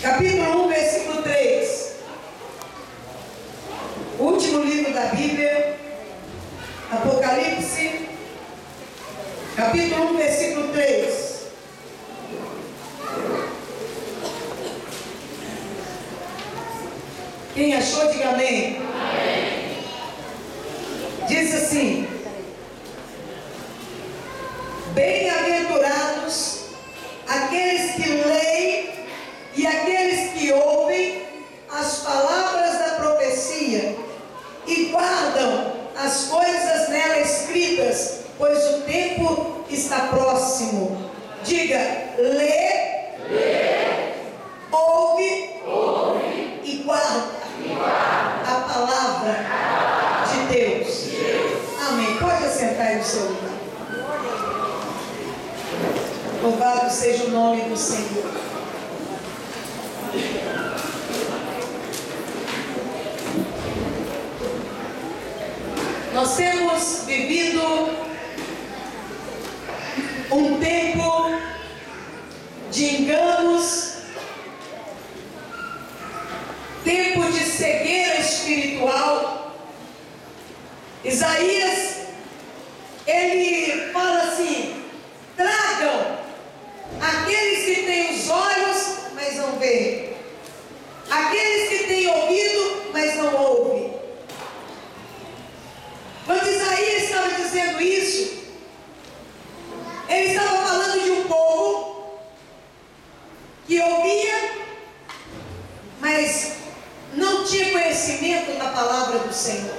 capítulo 1, versículo 3. O último livro da Bíblia, Apocalipse, capítulo 1, versículo 3. Quem achou, diga amém. Amém. Diz assim: bem-aventurados aqueles que leem e aqueles que ouvem as palavras da profecia e guardam as coisas nela escritas, pois o tempo está próximo. Diga: lê, ouve e guarda a palavra de Deus. Amém. Pode assentar aí no seu lugar. Louvado seja o nome do Senhor. Nós temos vivido um tempo de enganos, tempo de cegueira espiritual. Isaías, ele fala assim: tragam aqueles que têm os olhos, mas não veem, aqueles que têm ouvido, mas não ouvem. Quando Isaías estava dizendo isso, ele estava falando de um povo que ouvia, mas não tinha conhecimento da palavra do Senhor.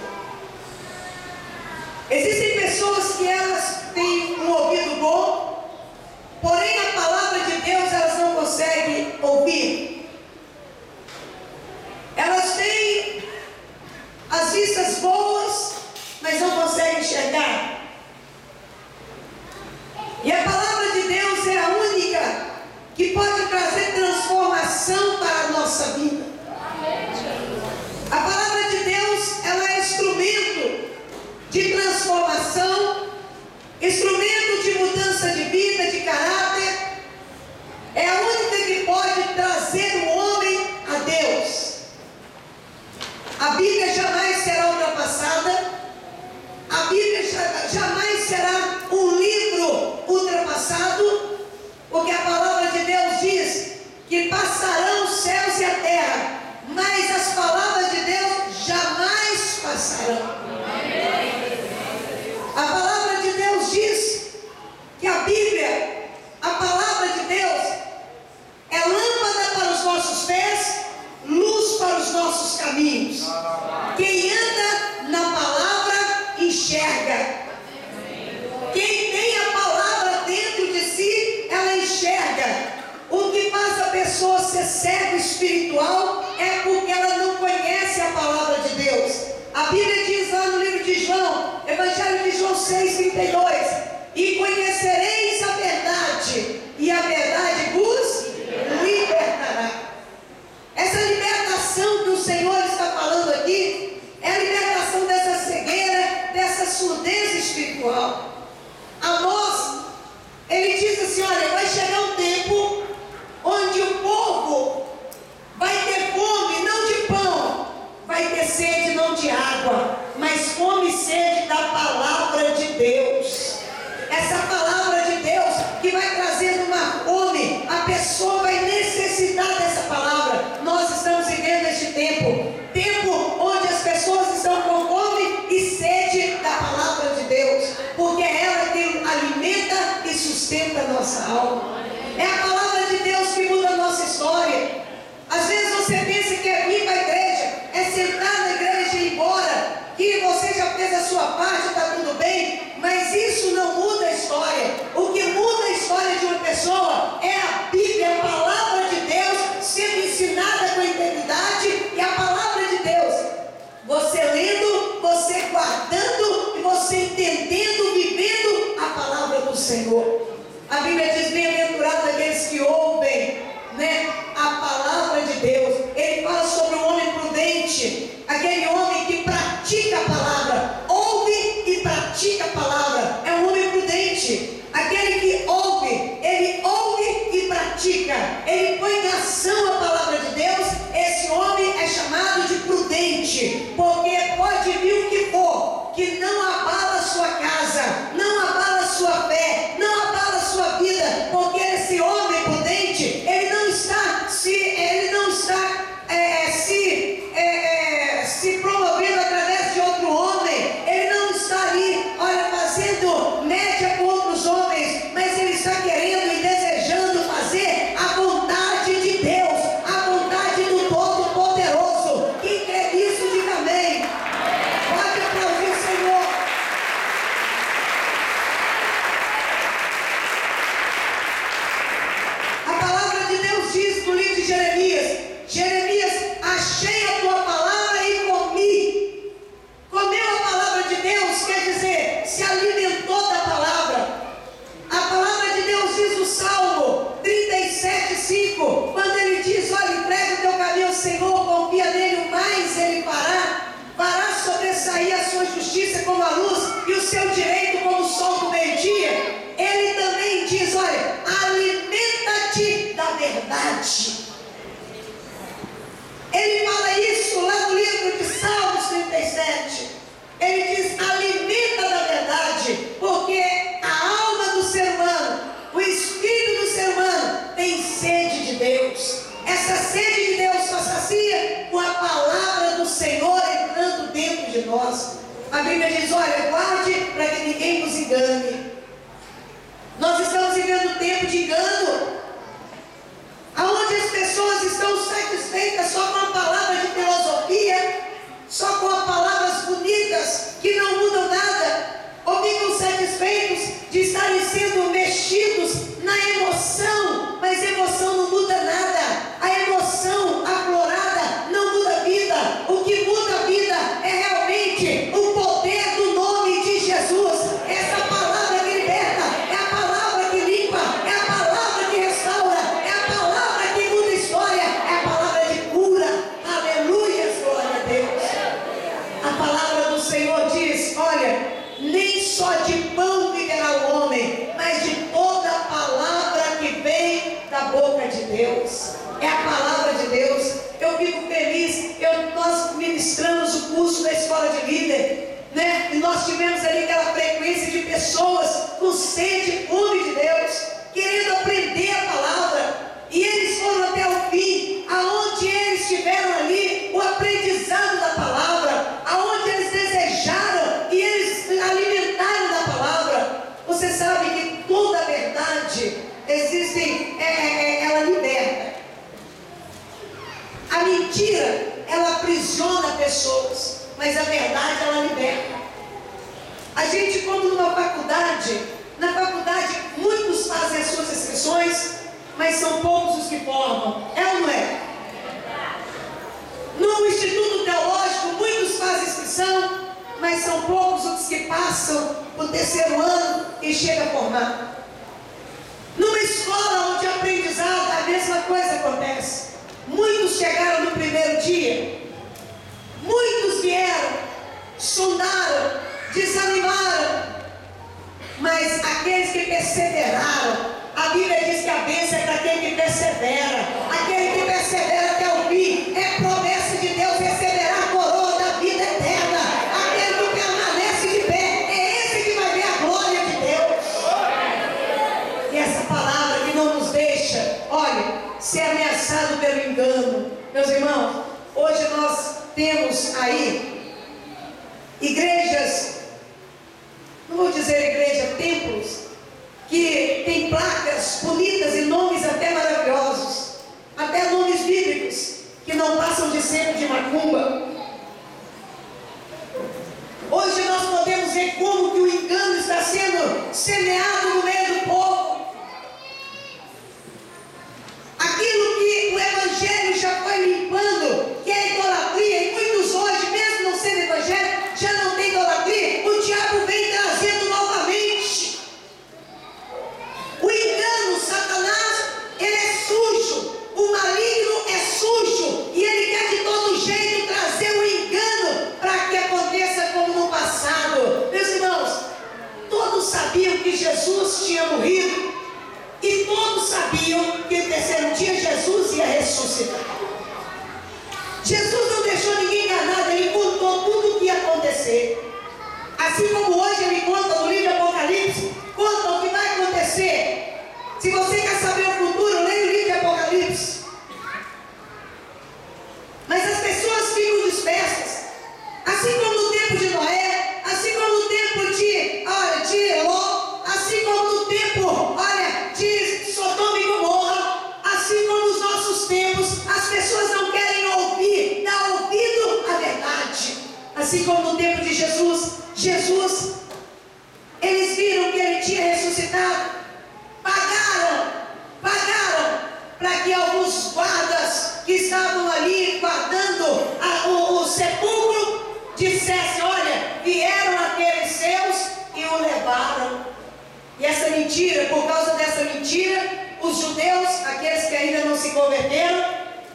Existem pessoas que elas têm um ouvido bom, porém a palavra de Deus elas não conseguem ouvir. Elas têm as vistas boas, mas não conseguem enxergar. E a palavra de Deus é a única que pode trazer transformação para a nossa vida. A palavra de Deus, ela é instrumento de transformação, instrumento de mudança de vida, de caráter. É a única que pode trazer o homem a Deus. A Bíblia jamais será ultrapassada. A Bíblia jamais será um livro ultrapassado, porque a palavra de Deus diz que passarão os céus e a terra, mas as palavras de Deus jamais passarão. A palavra de Deus diz que a Bíblia, a palavra de Deus, é lâmpada para os nossos pés, luz para os nossos caminhos. Quem anda na palavra enxerga. Quem tem a palavra dentro de si, ela enxerga. O que faz a pessoa ser cego espiritual é porque ela não conhece a palavra de Deus. A Bíblia diz lá no livro de João, Evangelho de João 6,32: e conhecereis a verdade, e a verdade vos libertará. Essa libertação que o Senhor está falando aqui é a libertação dessa cegueira, dessa surdez espiritual. Amós, ele diz assim: olha, vai chegar um tempo onde o povo vai ter fome, não de verdade. Ele fala isso lá no livro de Salmos 37. Ele diz: alimenta da verdade, porque a alma do ser humano, o espírito do ser humano tem sede de Deus. Essa sede de Deus só sacia com a palavra do Senhor entrando dentro de nós. A Bíblia diz: olha, guarde para que ninguém nos engane. Nós estamos vivendo um tempo de engano, aonde as pessoas estão satisfeitas só com a palavra de filosofia, só com as palavras bonitas que não mudam nada, ou ficam satisfeitos de estarem sendo mexidos na emoção, mas emoção não muda nada. A emoção aflorada não muda a vida. O que muda a vida é realmente o poder do nome de Jesus. Essa palavra que liberta, é a palavra que limpa, é a palavra que restaura, é a palavra que muda a história, é a palavra de cura. Aleluia, glória a Deus. A palavra do Senhor diz: olha, nem só de pão viverá o homem, mas de toda a palavra que vem da boca de Deus. É a palavra de Deus. Eu fico feliz. Nós ministramos o curso da escola de líder, né? E nós tivemos ali aquela frequência de pessoas com sede e fome de Deus, querendo aprender a palavra. E eles foram até o fim, aonde eles tiveram ali o aprendizado da palavra, aonde eles desejaram e eles alimentaram da palavra. Você sabe que toda a verdade existe, ela liberta. A mentira, ela aprisiona pessoas, mas a verdade, ela liberta. A gente, quando na faculdade, muitos fazem as suas inscrições, mas são poucos os que formam. É ou não é? No Instituto Teológico, muitos fazem inscrição, mas são poucos os que passam o terceiro ano e chegam a formar. Numa escola onde aprendizado, a mesma coisa acontece. Muitos chegaram no primeiro dia, muitos vieram, sondaram, desanimaram, mas aqueles que perseveraram, a Bíblia diz que a bênção é para aquele que persevera. Aquele que persevera até o fim, é promessa de Deus, receberá a coroa da vida eterna. Aquele que permanece de pé, é esse que vai ver a glória de Deus. E essa palavra que não nos deixa, olha, ser ameaçado pelo engano. Meus irmãos, hoje nós temos aí igrejas, não vou dizer igreja, templos, que tem placas bonitas e nomes até maravilhosos, até nomes bíblicos, que não passam de centro de macumba. Hoje nós podemos ver como que o engano está sendo semeado no meio do povo. Aquilo que o Evangelho já foi limpando, que é idolatria, e muitos hoje, mesmo não sendo Evangelho, já não tem idolatria, o diabo vem trazendo novamente. O engano, Satanás, ele é sujo, o maligno é sujo, e ele quer de todo jeito trazer o engano para que aconteça como no passado. Meus irmãos, todos sabiam que Jesus tinha morrido, e todos sabiam que no terceiro dia Jesus ia ressuscitar. Jesus não deixou ninguém enganado, ele contou tudo o que ia acontecer. Assim como hoje ele conta no livro de Apocalipse, conta o que vai acontecer. Se você quer saber o futuro, leia o livro de Apocalipse. Mas as pessoas ficam dispersas. Assim como no tempo de Noé, assim como no tempo de Ló, assim como no tempo, de Sodoma e Gomorra, assim como nos nossos tempos, as pessoas não querem ouvir, dar ouvido à verdade. Assim como no tempo de Jesus, eles viram que ele tinha ressuscitado, pagaram para que alguns guardas que estavam ali guardando o sepulcro dissessem: olha, vieram aqueles seus e o levaram. E essa mentira, por causa dessa mentira, os judeus, aqueles que ainda não se converteram,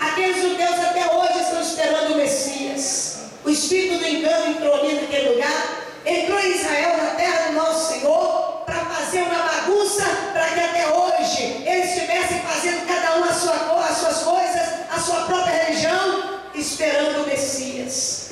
aqueles judeus até hoje estão esperando o Messias. O espírito do engano entrou ali naquele lugar, entrou em Israel, na terra do nosso Senhor, para fazer uma bagunça, para que até hoje eles estivessem fazendo cada um as suas esperando o Messias,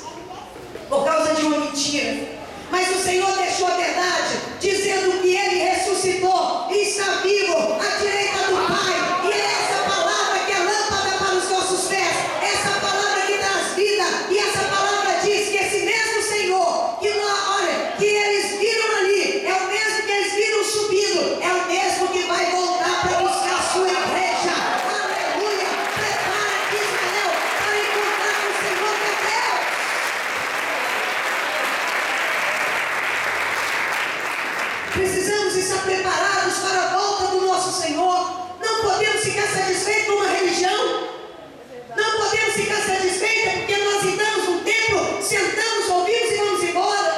por causa de uma mentira. Mas o Senhor deixou a verdade, dizendo que Ele ressuscitou e está vivo à direita do Pai. E é essa palavra que é lâmpada para os nossos pés, essa palavra que traz vida. E essa palavra diz que esse mesmo Senhor, que eles viram ali, é o mesmo que eles viram subindo, é o mesmo que vai voltar para buscar a sua igreja. Aleluia! Prepara Israel para encontrar o Senhor que é Deus. Precisamos estar preparados para a volta do nosso Senhor. Não podemos ficar satisfeitos com uma religião. Não podemos ficar satisfeitos porque nós entramos no templo, sentamos, ouvimos e vamos embora.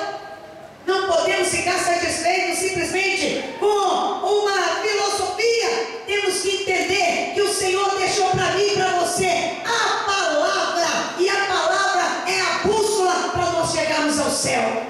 Não podemos ficar satisfeitos simplesmente com uma filosofia. Temos que entender que o Senhor deixou para mim e para você a palavra. E a palavra é a bússola para nós chegarmos ao céu.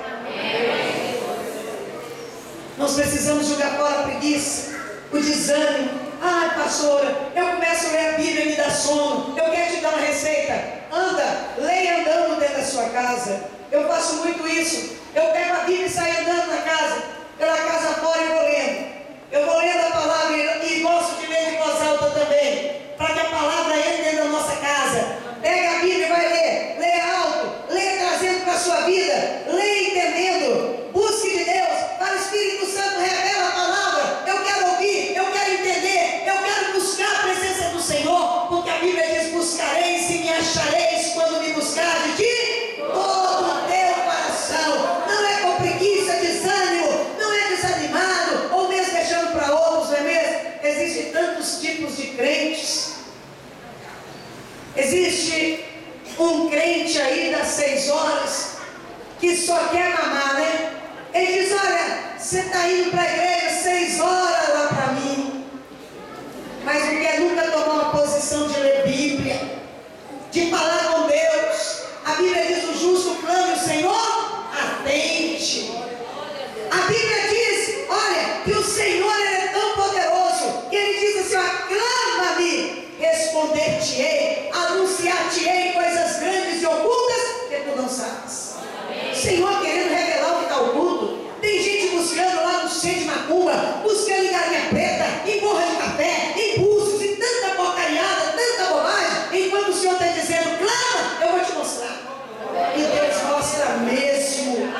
Nós precisamos jogar fora a preguiça, o desânimo. Ai, pastora, eu começo a ler a Bíblia e me dá sono. Eu quero te dar uma receita. Anda, leia andando dentro da sua casa. Eu faço muito isso. Eu pego a Bíblia e saio andando na casa, pela casa fora e vou lendo. Eu vou lendo a palavra e gosto de ler de voz alta também, para que a palavra entre dentro da nossa casa. Pega a Bíblia e vai ler. Leia alto, leia trazendo para a sua vida, leia entendendo. Busque de Deus, para o Espírito Santo revela a palavra. Eu quero ouvir, eu quero entender, eu quero buscar a presença do Senhor, porque a Bíblia diz: buscareis e me achareis quando me buscardes de todo o teu coração. Não é com preguiça, desânimo, não é desanimado, ou mesmo deixando para outros, não é mesmo? Existem tantos tipos de crentes. Existe um crente aí das 6 horas que só quer mamar, né? Ele diz: olha, você está indo para a igreja 6 horas lá para mim, mas não quer nunca tomar uma posição de ler Bíblia, de falar com Deus. A Bíblia diz: o justo clama e o Senhor atende. A Bíblia diz, olha, que o Senhor é tão poderoso, que Ele diz assim: clama-me, responder-te-ei, anunciar-te-ei coisas grandes e ocultas que tu não sabes. O Senhor querendo revelar o que está oculto. Tem gente buscando lá no centro de Macumba, buscando em Galinha Preta, em Borra de Café, em Búzios, e tanta porcariada, tanta bobagem, enquanto o Senhor está dizendo: clama, eu vou te mostrar. E Deus mostra mesmo.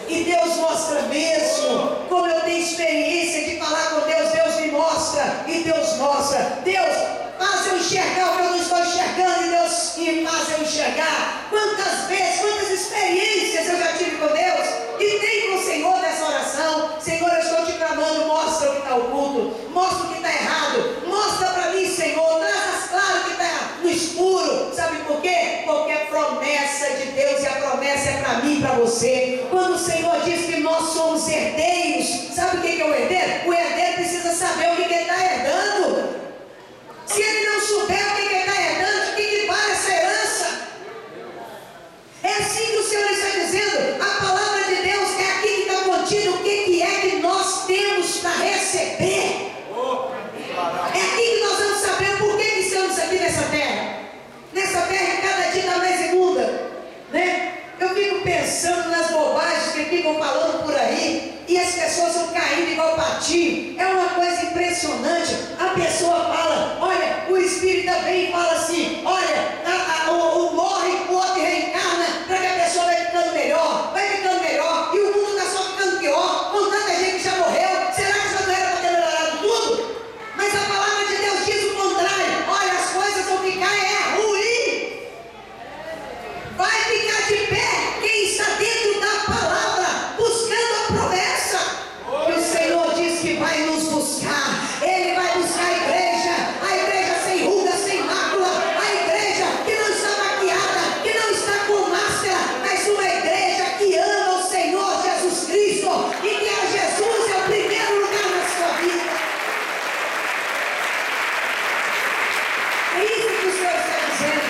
E Deus mostra mesmo. Como eu tenho experiência de falar com Deus, Deus me mostra. E Deus mostra. Deus faz eu enxergar o que eu não estou enxergando, e Deus me faz eu enxergar. Quantas vezes, quantas experiências eu já tive com Deus e tenho com o Senhor nessa oração. Senhor, eu estou te clamando, mostra o que está oculto, mostra o que está errado, mostra para mim, Senhor, traz claro o que está no escuro. Sabe por quê? Porque é promessa de Deus, e a promessa é para mim e para você. Quando o Senhor diz que nós somos herdeiros, sabe o que é o herdeiro? O herdeiro precisa saber o que ele está herdando. Se ele não souber o que ele está herdando, de que vale essa herança? É assim que o Senhor está dizendo. A palavra de Deus é aqui que está contido o que é que nós temos para receber. É aqui que nós vamos saber por que estamos aqui nessa terra. Nessa terra que cada dia está mais imunda, né? Eu fico pensando nas bobagens que ficam falando por aí, e as pessoas vão caindo igual patinho. É uma coisa impressionante. A pessoa fala: olha, o Espírito vem e fala assim: olha, o morre, o outro reencarna, para que a pessoa vai ficando melhor, e o mundo está só ficando pior, com tanta gente que já morreu. Será que já não era para ter melhorado tudo? Mas a palavra de Deus diz o contrário. Olha, as coisas vão ficar ruim. Vai ficar de pé quem está dentro da palavra, buscando a promessa. E o Senhor diz que vai nos buscar. Ele vai buscar a igreja sem ruga, sem mácula, a igreja que não está maquiada, que não está com máscara, mas uma igreja que ama o Senhor Jesus Cristo, e que a Jesus é o primeiro lugar na sua vida. É isso que o Senhor está dizendo.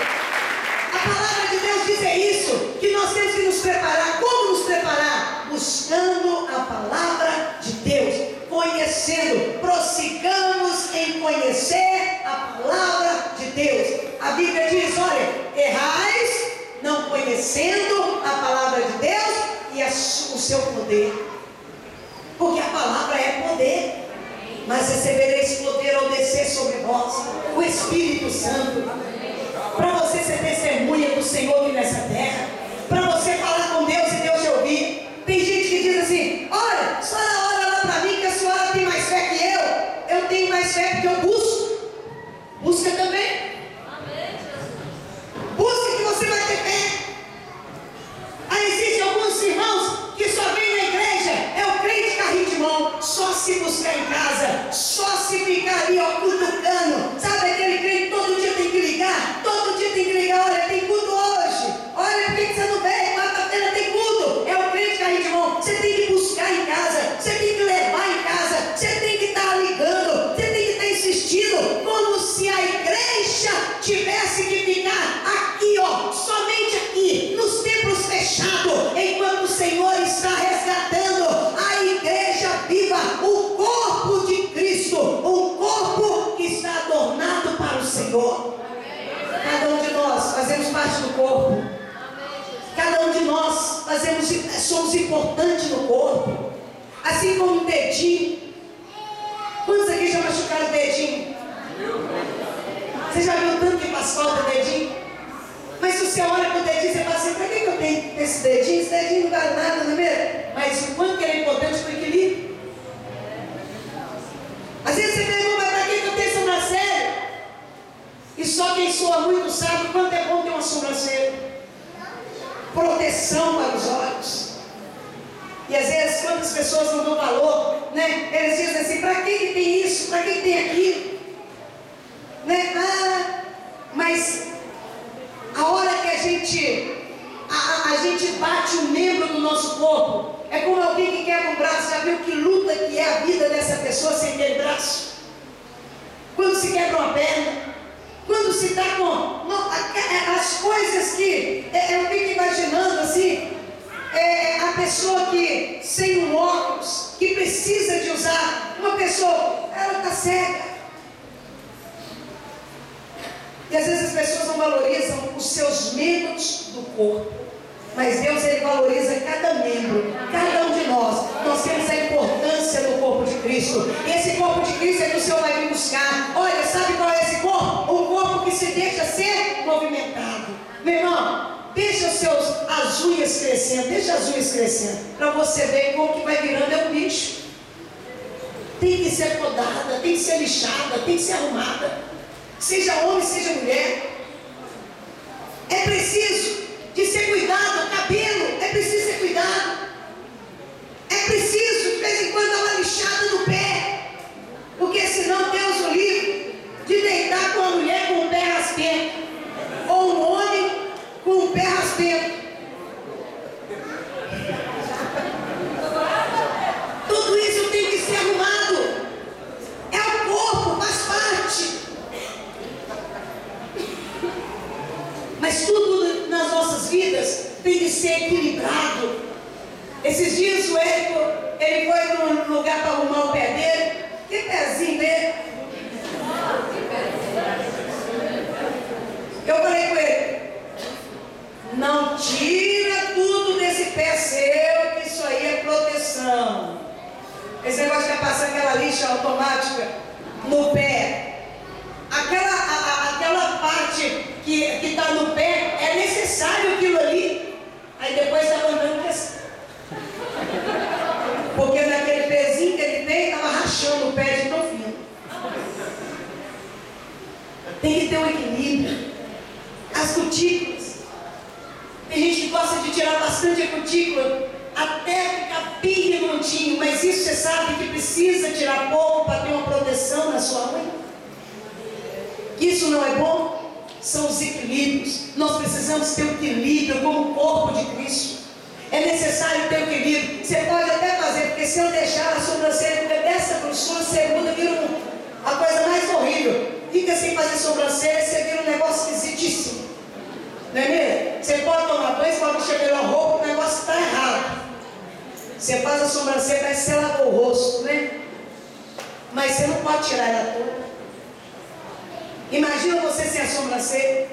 A palavra de Deus diz isso, que nós temos que nos preparar. Como nos preparar? Buscando a palavra de Deus, conhecendo. Prossigamos em conhecer a palavra de Deus. A Bíblia diz: olha, obedecendo a palavra de Deus e o seu poder. Porque a palavra é poder. Mas recebereis poder ao descer sobre vós o Espírito Santo. Para você ser testemunha do Senhor aqui nessa terra. Para você falar com Deus e Deus te ouvir. Tem gente que diz assim: olha, só na hora lá para mim que a senhora tem mais fé que eu. Eu tenho mais fé porque eu busco. Busca também. Busca que você vai ter fé. Aí existem alguns irmãos que só vêm na igreja, é o crente carrinho de mão, só se buscar em casa, só se ficar ali, ó, cutucando. Sabe aquele crente que todo dia tem que ligar? Todo dia tem que ligar, olha, tem culto hoje. Olha, por que você não vem? Quarta-feira tem culto. É o crente carrinho de mão. Você tem que buscar em casa, você tem que levar em casa, você tem que estar ligando, você tem que estar insistindo, como se a igreja tivesse que ficar aqui, ó, somente aqui, nos templos fechados, enquanto o Senhor está resgatando a igreja viva, o corpo de Cristo, um corpo que está adornado para o Senhor. Cada um de nós fazemos parte do corpo. Cada um de nós somos importantes no corpo. Assim como o dedinho. Quantos aqui já machucaram o dedinho? Você já viu tanto que faz falta o dedinho? Mas se você olha para o dedinho, você fala assim: para que eu tenho esse dedinho? Esse dedinho não vale nada, não é mesmo? Mas o quanto que ele é importante para o equilíbrio. Às vezes você pergunta: mas para que eu tenho sobrancelha? E só quem soa muito sabe o quanto é bom ter uma sobrancelha. Proteção para os olhos. E às vezes, quando as pessoas não dão valor, né, eles dizem assim: para que tem isso? Para que tem aquilo? Né? Mas a hora que a gente bate um membro do nosso corpo, é como alguém que quebra um braço. Já viu que luta que é a vida dessa pessoa sem aquele braço? Quando se quebra uma perna, quando se está com as coisas que eu fico imaginando assim, a pessoa que sem um óculos, que precisa de usar, uma pessoa, ela está cega. E às vezes as pessoas não valorizam os seus membros do corpo. Mas Deus, Ele valoriza cada membro, cada um de nós. Nós temos a importância do corpo de Cristo. E esse corpo de Cristo é que o Senhor vai vir buscar. Olha, sabe qual é esse corpo? Um corpo que se deixa ser movimentado. Meu irmão, deixa as unhas crescendo. Deixa as unhas crescendo. Para você ver como que vai virando é um bicho. Tem que ser podada, tem que ser lixada, tem que ser arrumada. Seja homem, seja mulher. É preciso de ser cuidado. Cabelo, é preciso ser cuidado. É preciso de vez em quando dar uma lixada no pé. Porque senão Deus o livre de deitar com uma mulher com o pé raspento, ou um homem com o pé raspento. Tudo isso tem que ser arrumado. É o corpo, faz parte. Mas tudo nas nossas vidas tem que ser equilibrado. Esses dias o Érico, ele foi num lugar para arrumar o pé dele. Que pezinho dele? Eu falei com ele: não tira tudo desse pé seu, que isso aí é proteção. Esse negócio de passar aquela lixa automática no pé, aquela parte que está no pé, é necessário aquilo ali. Aí depois estava andando com esse. Porque naquele pezinho que ele tem, estava rachando o pé de tão fino. Tem que ter um equilíbrio. As cutículas. Tem gente que gosta de tirar bastante a cutícula, até ficar bem redondinho, mas isso você sabe que precisa tirar pouco para ter uma proteção na sua unha. Isso não é bom? São os equilíbrios. Nós precisamos ter um equilíbrio como o corpo de Cristo. É necessário ter um equilíbrio. Você pode até fazer, porque se eu deixar a sobrancelha dessa grossura, você muda, vira a coisa mais horrível. Fica sem fazer sobrancelha, você vira um negócio esquisitíssimo. Não é mesmo? Você pode tomar banho, você pode mexer pela roupa, o negócio está errado. Você faz a sobrancelha, parece que você lavou o rosto, né? Mas você não pode tirar ela toda. Imagina você sem a sobrancelha.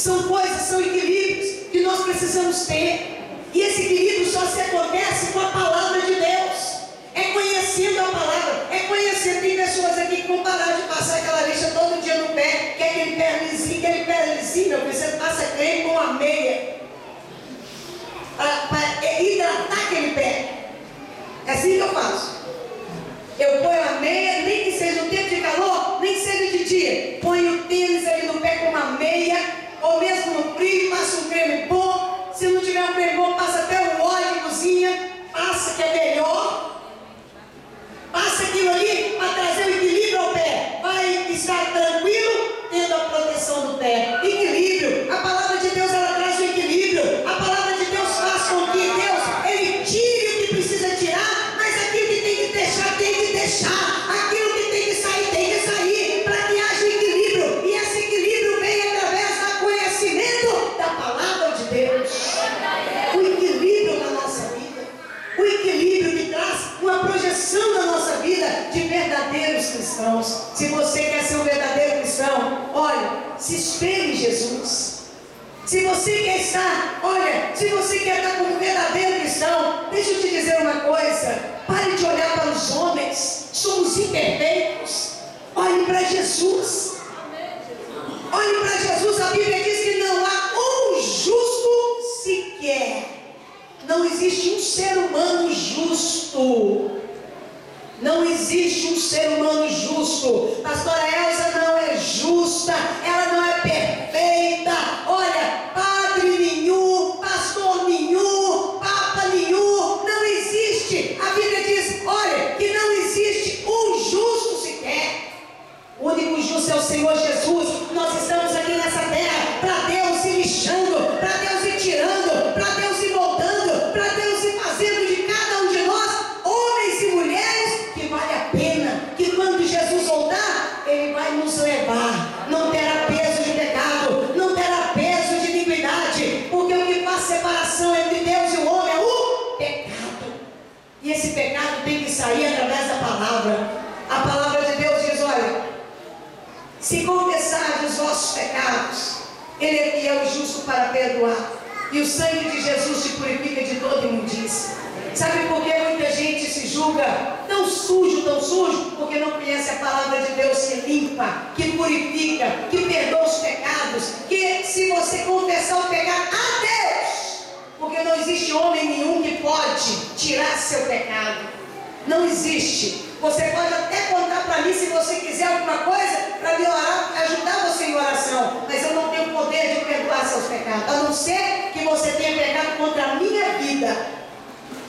São coisas, são equilíbrios que nós precisamos ter. E esse equilíbrio só se acontece com a palavra de Deus. É conhecendo a palavra, é conhecendo. Tem pessoas aqui que vão parar de passar aquela lixa todo dia no pé, que é aquele pé lisinho, meu filho, você passa creme com a meia para hidratar aquele pé. É assim que eu faço. Eu ponho a meia, nem que seja um tempo de calor, nem que seja de dia. Ponho o tênis ali no pé com uma meia, ou mesmo no frio, passo um creme bom. Se não tiver um creme bom, passa até um óleo de cozinha, passa que é melhor. Passa aquilo ali para trazer o equilíbrio ao pé. Vai estar tranquilo, tendo a proteção do pé. Equilíbrio. A palavra de Deus, ela traz o equilíbrio. A palavra de Deus faz com que Deus, Ele tire o que precisa tirar, mas aquilo que tem que deixar, tem que deixar. Aquilo que tem que sair, tem que sair, para que haja equilíbrio. E esse equilíbrio vem através do conhecimento da palavra de Deus. O equilíbrio na nossa vida. O equilíbrio que traz uma projeção da nossa vida de verdadeiros cristãos. Se você quer ser um verdadeiro cristão, olha, se espelhe em Jesus. Se você quer estar, olha, se você quer estar como um verdadeiro cristão, deixa eu te dizer uma coisa: pare de olhar para os homens, somos imperfeitos. Olhe para Jesus. Olhe para Jesus. A Bíblia diz que não há um justo sequer. Não existe um ser humano justo. Não existe um ser humano justo. Pastora Elza não é justa, ela não é perfeita. Olha, padre nenhum, pastor nenhum, papa nenhum, não existe. A Bíblia diz, olha, que não existe um justo sequer. O único justo é o Senhor Jesus. Nós estamos aqui nessa terra para Deus ir lixando, para Deus ir tirando, para Deus ir voltando, para Deus ir fazendo de cada um de nós homens e mulheres que vale a pena, que quando Jesus voltar, Ele vai nos levar. Não terá peso de pecado, não terá peso de iniquidade, porque o que faz separação entre Deus e o homem é o pecado. E esse pecado tem que sair através da palavra. A palavra de Deus diz, olha, se confessar os vossos pecados, Ele é fiel e justo para perdoar, e o sangue de Jesus te purifica de toda imundícia. Sabe por que muita gente se julga tão sujo, porque não conhece a palavra de Deus que limpa, que purifica, que perdoa os pecados, que se você confessar o pecado a Deus, porque não existe homem nenhum que pode tirar seu pecado, não existe. Você pode até contar para mim se você quiser alguma coisa para me orar, ajudar você em oração, mas eu não tenho poder de perdoar seus pecados, a não ser que você tenha pecado contra a minha vida.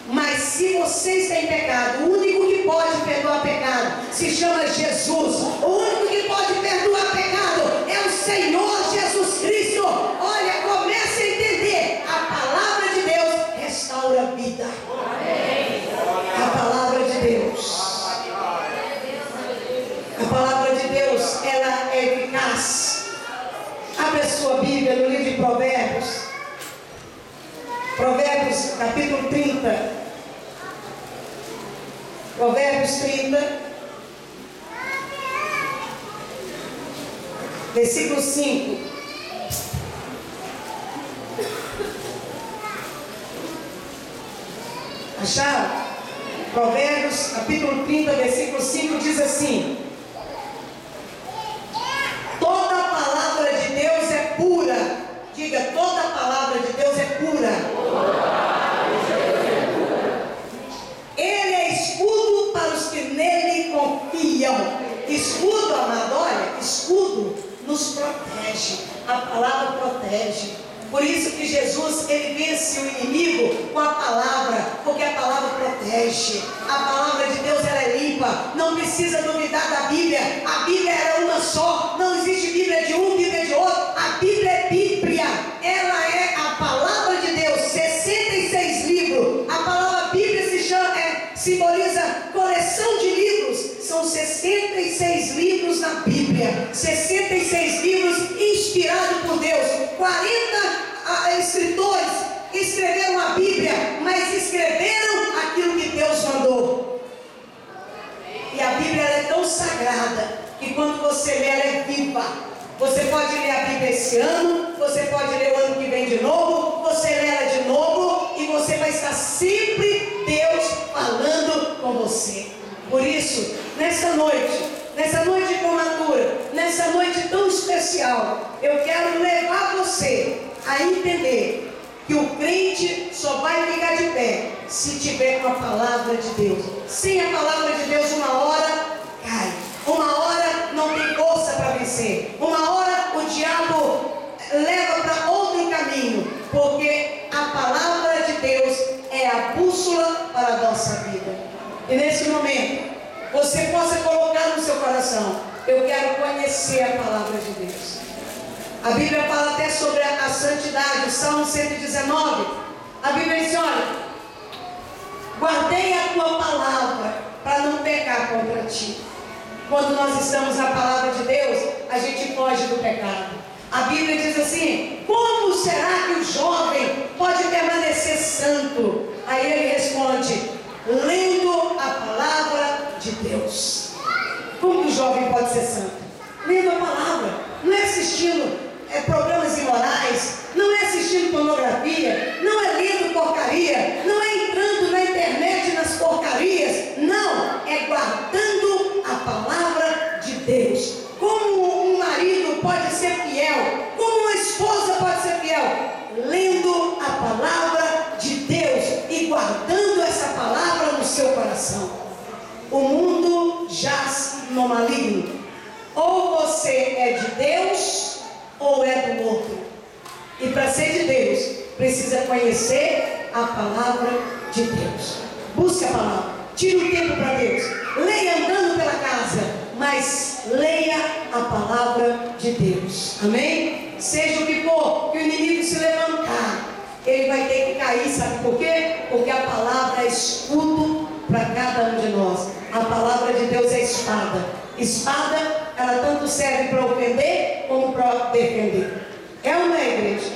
Mas se você está em pecado, o único que pode perdoar pecado se chama Jesus. O único que pode perdoar pecado é o Senhor Jesus Cristo. Olha, comece a entender, a palavra de Deus restaura a vida. A palavra de Deus, a palavra de Deus, ela é eficaz. Abre a sua Bíblia no livro de Provérbios. Provérbios capítulo 30. Provérbios 30, versículo 5. Acharam? Provérbios capítulo 30, versículo 5 diz assim: toda a palavra de Deus é pura. Diga, toda a palavra de Deus é pura. Ele é escudo para os que nele confiam. Escudo, amado, olha, escudo nos protege. A palavra protege. Por isso que Jesus, ele vence o inimigo com a palavra, porque a palavra protege. A palavra de Deus, ela é limpa. Não precisa duvidar da Bíblia. A Bíblia era uma só. Não existe Bíblia de um, Bíblia de outro. A Bíblia é Bíblia. Ela é a palavra de Deus. 66 livros. A palavra Bíblia simboliza coleção de livros. São 66 livros na Bíblia. 66 livros inspirados por Deus. 40 escritores escreveram a Bíblia, mas escreveram aquilo que Deus mandou. E a Bíblia é tão sagrada que quando você lê, ela é viva. Você pode ler a Bíblia esse ano, você pode ler o ano que vem de novo, você lê ela de novo e você vai estar sempre Deus falando com você. Por isso, nessa noite de formatura, nessa noite tão especial, eu quero levar você a entender que o crente só vai ficar de pé se tiver com a palavra de Deus. Sem a palavra de Deus, uma hora cai, uma hora não tem força para vencer, uma hora o diabo leva para outro caminho, porque a palavra de Deus é a bússola para a nossa vida. E nesse momento você possa colocar no seu coração: eu quero conhecer a palavra de Deus. A Bíblia fala até sobre a santidade, o Salmo 119. A Bíblia diz: olha, guardei a tua palavra para não pecar contra ti. Quando nós estamos na palavra de Deus, a gente foge do pecado. A Bíblia diz assim: como será que o jovem pode permanecer santo? Aí ele responde: lendo a palavra de Deus. Como que o jovem pode ser santo? Lendo a palavra, não é assistindo programas imorais, não é assistindo pornografia, não é lendo porcaria, não é entrando na internet nas porcarias, não, é guardando a palavra de Deus. Como um marido pode ser fiel, como uma esposa pode ser fiel? Lendo a palavra de Deus e guardando essa palavra no seu coração. O mundo jaz no maligno. Ou você é de Deus ou é do outro. E para ser de Deus, precisa conhecer a palavra de Deus. Busque a palavra, tire um tempo para Deus, leia andando pela casa, mas leia a palavra de Deus. Amém? Seja o que for que o inimigo se levantar, ele vai ter que cair. Sabe por quê? Porque a palavra é escudo para cada um de nós. A palavra de Deus é espada. Espada, ela tanto serve para ofender como para defender. É ou não é, igreja?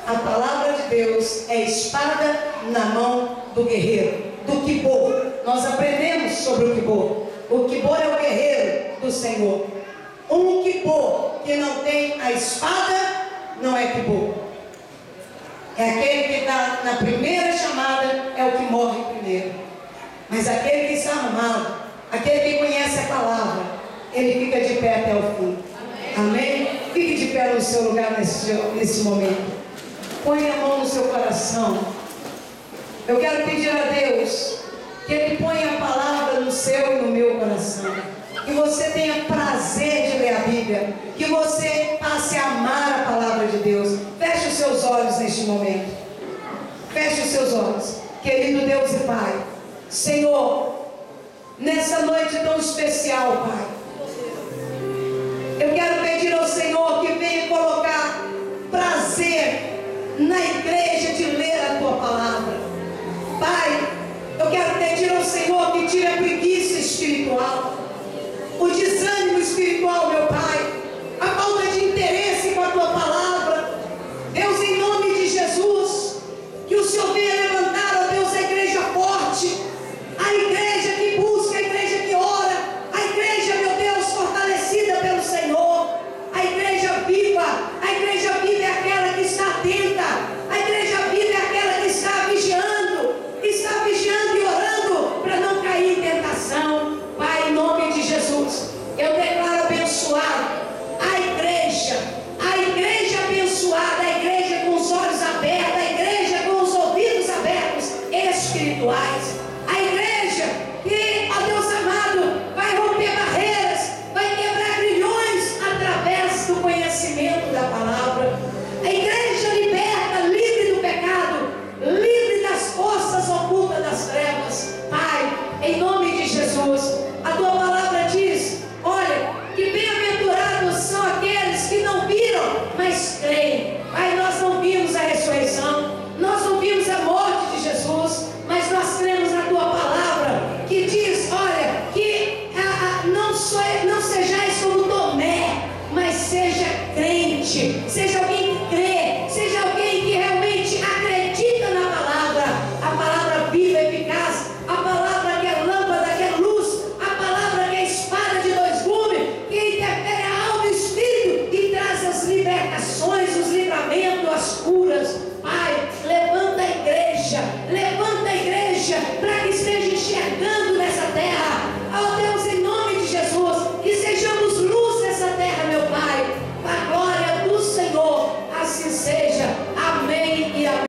A palavra de Deus é espada na mão do guerreiro, do quibor. Nós aprendemos sobre o quibor. O quibor é o guerreiro do Senhor. Um quibor que não tem a espada não é quibor. É aquele que está na primeira chamada, é o que morre primeiro. Mas aquele que está armado, aquele que conhece a palavra, ele fica de pé até o fim. Amém? Fique de pé no seu lugar nesse momento. Põe a mão no seu coração. Eu quero pedir a Deus que Ele ponha a palavra no seu e no meu coração. Que você tenha prazer de ler a Bíblia. Que você passe a amar a palavra de Deus. Feche os seus olhos neste momento. Feche os seus olhos. Querido Deus e Pai, Senhor, nessa noite tão especial, Pai, eu quero pedir ao Senhor que venha colocar prazer na igreja de ler a Tua palavra. Pai, eu quero pedir ao Senhor que tire a preguiça espiritual, o desânimo espiritual, meu Pai, a falta de interesse com a Tua palavra. Deus, em nome de Jesus, que o Senhor venha levantar, ó Deus, a igreja forte, a igreja que busca, a igreja que ora, a igreja, meu Deus, fortalecida pelo Senhor, a igreja viva. A igreja viva é aquela que está atenta, a igreja viva é aquela que está vigiando e orando para não cair em tentação. Pai, em nome de Jesus, eu declaro abençoado a igreja abençoada, a igreja com os olhos abertos, a igreja com os ouvidos abertos espirituais, a igreja que, ó Deus amado, vai romper barreiras, vai quebrar grilhões através do conhecimento da palavra, a igreja liberta, livre do pecado, livre das forças ocultas das trevas. Pai, em nome de Jesus, a Tua palavra diz, olha, que bem-aventurados são aqueles que não viram, mas creem. Pai, nós não vimos a ressurreição, nós não vimos a morte de Jesus, mas nós cremos na Tua palavra, que diz, olha, que não sejais como Tomé, mas seja crente, seja